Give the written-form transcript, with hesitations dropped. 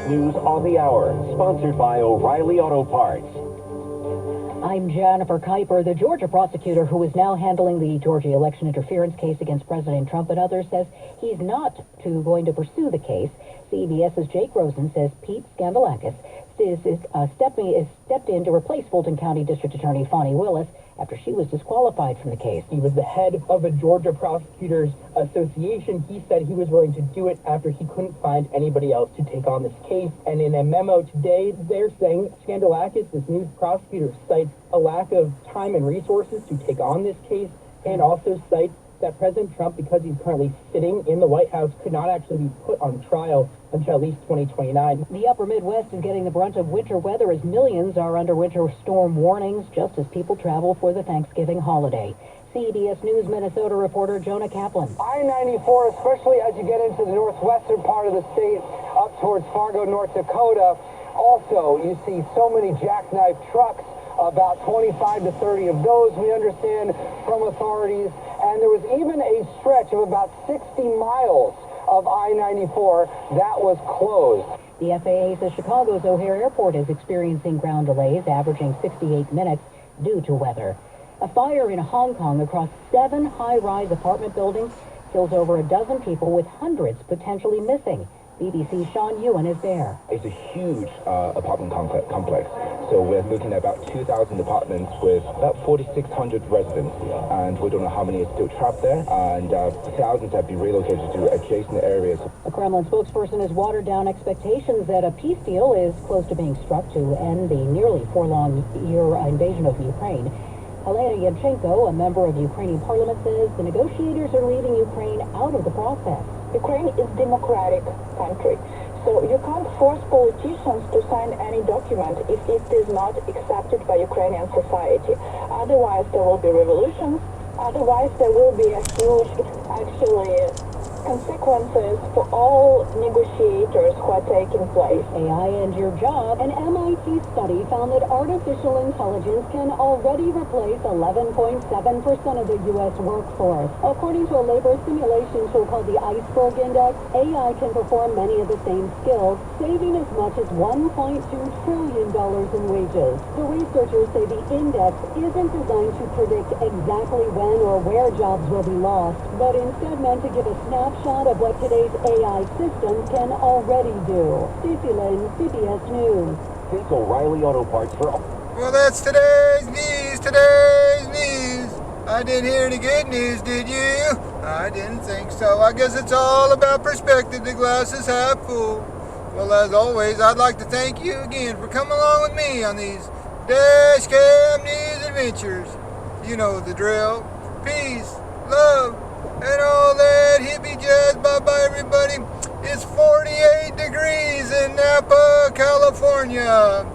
News on the Hour, sponsored by O'Reilly Auto Parts. I'm Jennifer Kuiper. The Georgia prosecutor who is now handling the Georgia election interference case against President Trump and others says he's not going to pursue the case. CBS's Jake Rosen says Pete Skandalakis stepped in to replace Fulton County District Attorney Fonnie Willis after she was disqualified from the case. He was the head of a Georgia Prosecutors Association. He said he was willing to do it after he couldn't find anybody else to take on this case. And in a memo today, they're saying Skandalakis, this new prosecutor, cites a lack of time and resources to take on this case, and also cites that President Trump, because he's currently sitting in the White House, could not actually be put on trial until at least 2029. The upper Midwest is getting the brunt of winter weather as millions are under winter storm warnings just as people travel for the Thanksgiving holiday. CBS News Minnesota reporter Jonah Kaplan. I-94, especially as you get into the northwestern part of the state, up towards Fargo, North Dakota. Also, you see so many jackknife trucks, about 25 to 30 of those, we understand from authorities. And there was even a stretch of about 60 miles of I-94 that was closed. The FAA says Chicago's O'Hare Airport is experiencing ground delays averaging 68 minutes due to weather. A fire in Hong Kong across 7 high-rise apartment buildings kills over a dozen people with hundreds potentially missing. BBC's Sean Ewan is there. It's a huge apartment complex. So we're looking at about 2,000 apartments with about 4,600 residents. And we don't know how many are still trapped there. And thousands have been relocated to adjacent areas. A Kremlin spokesperson has watered down expectations that a peace deal is close to being struck to end the nearly 4-long-year invasion of Ukraine. Helena Yevchenko, a member of Ukrainian parliament, says the negotiators are leaving Ukraine out of the process. Ukraine is a democratic country, so you can't force politicians to sign any document if it is not accepted by Ukrainian society. Otherwise, there will be revolutions. Otherwise, there will be a huge, consequences for all negotiators who are taking place. AI and Your Job, an MIT study found that artificial intelligence can already replace 11.7% of the U.S. workforce. According to a labor simulation tool called the Iceberg Index, AI can perform many of the same skills, saving as much as $1.2 trillion in wages. The researchers say the index isn't designed to predict exactly when or where jobs will be lost, but instead meant to give a snapshot of what today's AI systems can already do. Stacey Lynn, CBS News. Think O'Reilly Auto Parts for... Well, that's today's news. I didn't hear any good news, did you? I didn't think so. I guess it's all about perspective. The glass is half full. Well, as always, I'd like to thank you again for coming along with me on these Dash Cam News adventures. You know the drill. Peace, love, and all that hippie jazz. Bye-bye, everybody. It's 48 degrees in Napa, California.